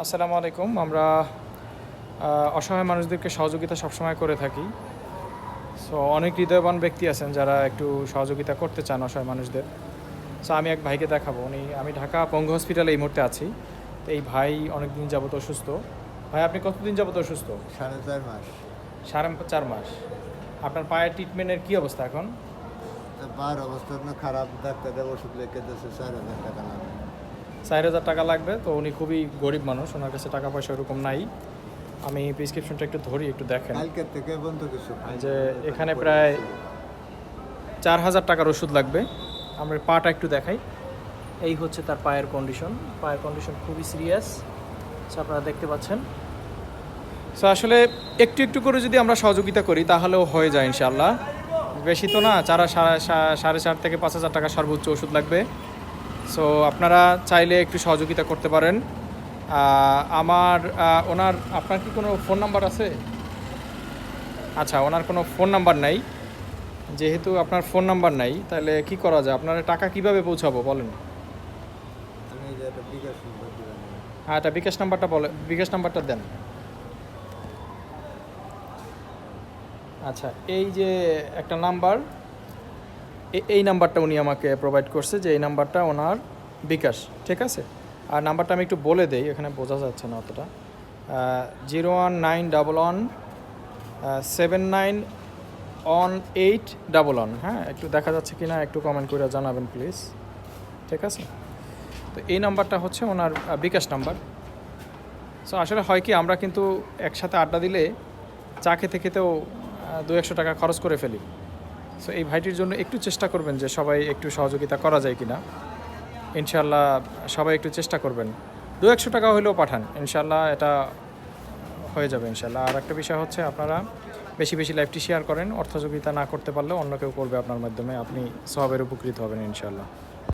আসসালামু আলাইকুম। আমরা অসহায় মানুষদেরকে সহযোগিতা সবসময় করে থাকি। সো অনেক হৃদয়বান ব্যক্তি আছেন যারা একটু সহযোগিতা করতে চান অসহায় মানুষদের। সো আমি এক ভাইকে দেখাবো। আমি ঢাকা পঙ্গু হসপিটালে এই মুহূর্তে আছি। তো এই ভাই অনেক দিন যাবত অসুস্থ। ভাই, আপনি কতদিন যাবত অসুস্থ? 4.5 মাস। 4.5 মাস। আপনার পায়ের ট্রিটমেন্টের কী অবস্থা এখন? পায়ের অবস্থা না খারাপ, ডাক্তারের ওষুধ লিখে দিয়েছে 4,000 টাকা লাগবে। 4,000 টাকা লাগবে। তো উনি খুবই গরিব মানুষ, ওনার কাছে টাকা পয়সা ওরকম নাই। আমি প্রেসক্রিপশনটা একটু ধরি, একটু দেখেন কালকের থেকে বন্ধ কিছু খাই যে এখানে প্রায় 4,000 টাকার ওষুধ লাগবে। আমরা পাটা একটু দেখাই। এই হচ্ছে তার পায়ের কন্ডিশন। পায়ের কন্ডিশন খুবই সিরিয়াস, সো আপনারা দেখতে পাচ্ছেন। সো আসলে একটু একটু করে যদি আমরা সহযোগিতা করি তাহলেও হয়ে যায় ইনশাআল্লাহ। বেশি তো না, 4,500 থেকে 5,000 টাকা সর্বোচ্চ ওষুধ লাগবে। সো আপনারা চাইলে একটু সহযোগিতা করতে পারেন। আপনার কি কোনো ফোন নাম্বার আছে? আচ্ছা, ওনার কোনো ফোন নাম্বার নাই। যেহেতু আপনার ফোন নাম্বার নাই, তাহলে কি করা যায়? আপনারা টাকা কিভাবে পৌঁছাবো বলেন? আমি যে একটা বিকাশ নম্বর দিলাম। হ্যাঁ, এটা বিকাশ নাম্বারটা দেন। আচ্ছা, এই যে একটা নাম্বার, এই নাম্বারটা উনি আমাকে প্রোভাইড করছে, যে এই নাম্বারটা ওনার বিকাশ, ঠিক আছে? আর নাম্বারটা আমি একটু বলে দেই, এখানে বোঝা যাচ্ছে না অতটা। 01911791811। হ্যাঁ, একটু দেখা যাচ্ছে কি না একটু কমেন্ট করে জানাবেন প্লিজ, ঠিক আছে? তো এই নাম্বারটা হচ্ছে ওনার বিকাশ নাম্বার। সো আসলে হয় কি, আমরা কিন্তু একসাথে আড্ডা দিলে চা খেতে খেতেও 200 টাকা খরচ করে ফেলি। সো এই ভাইটির জন্য একটু চেষ্টা করবেন যে সবাই একটু সহযোগিতা করা যায় কি না। ইনশাল্লাহ সবাই একটু চেষ্টা করবেন, 200 টাকা হলেও পাঠান, ইনশাল্লাহ এটা হয়ে যাবে ইনশাল্লাহ। আর একটা বিষয় হচ্ছে, আপনারা বেশি বেশি লাইভটি শেয়ার করেন। অর্থযোগিতা না করতে পারলেও অন্য কেউ করবে আপনার মাধ্যমে, আপনি সওয়াবের উপকৃত হবেন ইনশাল্লাহ।